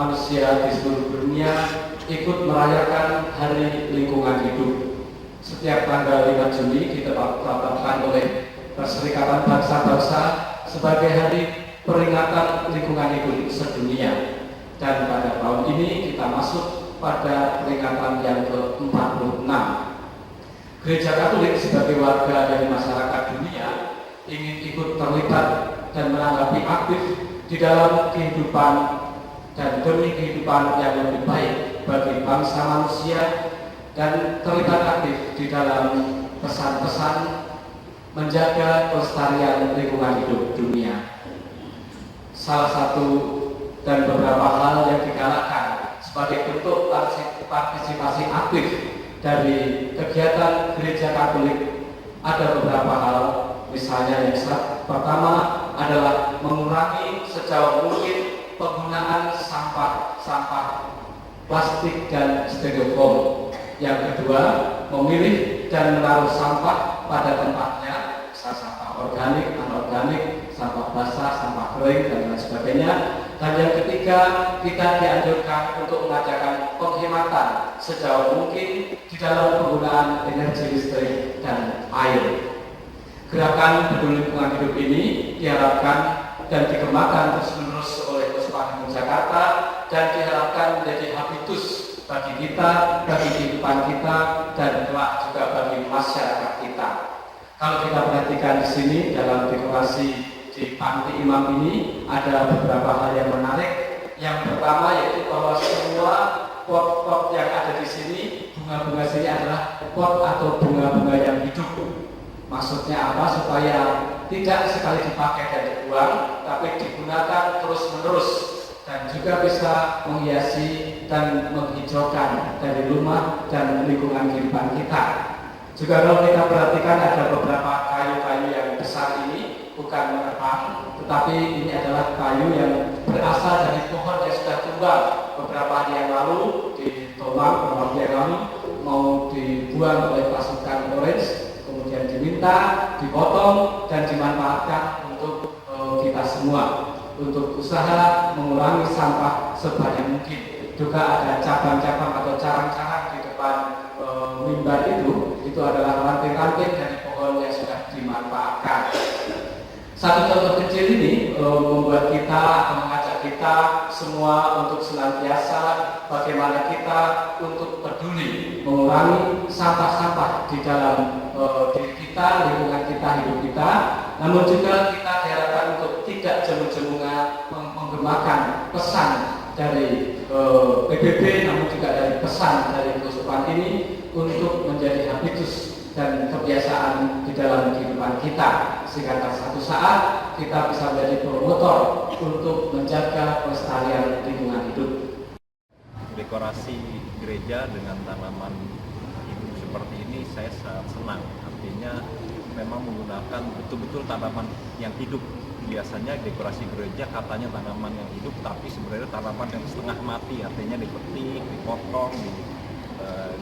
manusia di seluruh dunia ikut merayakan Hari Lingkungan Hidup. Setiap tanggal 5 Juni ditetapkan oleh Perserikatan Bangsa-Bangsa sebagai Hari Peringatan Lingkungan Hidup sedunia. Dan pada tahun ini kita masuk pada peringatan yang ke-46. Gereja Katolik sebagai warga dari masyarakat dunia ingin ikut terlibat dan menanggapi aktif di dalam kehidupan dan demi kehidupan yang lebih baik bagi bangsa manusia, dan terlibat aktif di dalam pesan-pesan menjaga kelestarian lingkungan hidup dunia. Salah satu dan beberapa hal yang digalakkan sebagai bentuk partisipasi aktif dari kegiatan Gereja Katolik ada beberapa hal. Misalnya yang pertama adalah mengurangi sejauh mungkin penggunaan sampah plastik dan styrofoam. Yang kedua, memilih dan menaruh sampah pada tempatnya, sampah organik, anorganik, sampah basah, sampah kering, dan lain sebagainya. Dan yang ketiga, kita dianjurkan untuk mengajarkan penghematan sejauh mungkin di dalam penggunaan energi listrik dan air. Gerakan peduli lingkungan hidup ini diharapkan dan dikembangkan terus-menerus oleh Keuskupan Jakarta dan diharapkan menjadi habitus bagi kita, bagi kehidupan kita, dan kelak juga bagi masyarakat kita. Kalau kita perhatikan di sini dalam dekorasi di panti imam ini ada beberapa hal yang menarik. Yang pertama yaitu bahwa semua pot-pot yang ada di sini, bunga-bunga sini adalah pot atau bunga-bunga yang hidup. Maksudnya apa? Supaya tidak sekali dipakai dan dibuang, tapi digunakan terus-menerus dan juga bisa menghiasi dan menghijaukan dari rumah dan lingkungan kehidupan kita. Juga kalau kita perhatikan ada beberapa kayu-kayu yang besar ini bukan menerbang, tetapi ini adalah kayu yang berasal dari pohon yang sudah tumbang beberapa hari yang lalu di Tomang, beberapa hari yang lalu mau dibuang oleh pasukan Orange. Kemudian diminta, dipotong, dan dimanfaatkan untuk kita semua untuk usaha mengurangi sampah sebanyak mungkin. Juga ada cabang-cabang atau carang-carang di depan mimbar itu adalah ranting-ranting dari pohon yang sudah dimanfaatkan. Satu contoh kecil ini membuat kita atau mengajak kita semua untuk senantiasa bagaimana kita untuk peduli mengurangi sampah-sampah di dalam diri kita, lingkungan kita, hidup kita. Namun juga kita diharapkan untuk tidak jemu-jemungan menggemakan pesan dari PBB, namun juga dari pesan dari Keuskupan ini untuk menjadi habitus dan kebiasaan di dalam kehidupan kita, sehingga satu saat kita bisa menjadi promotor untuk menjaga kelestarian lingkungan hidup. Dekorasi gereja dengan tanaman hidup seperti ini saya sangat senang. Artinya memang menggunakan betul-betul tanaman yang hidup. Biasanya dekorasi gereja katanya tanaman yang hidup, tapi sebenarnya tanaman yang setengah mati, artinya dipetik, dipotong,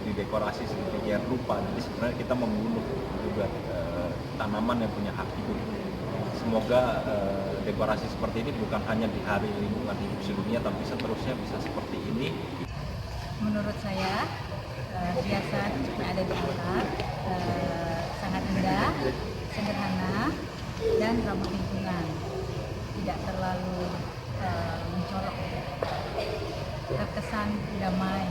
didekorasi sedemikian rupa. Jadi sebenarnya kita membunuh juga tanaman yang punya hak hidup. Semoga dekorasi seperti ini bukan hanya di Hari Lingkungan Hidup Sedunia, tapi seterusnya bisa seperti ini. Menurut saya hiasan yang ada di altar sangat indah, sederhana, dan ramah lingkungan, tidak terlalu mencolok, terkesan damai.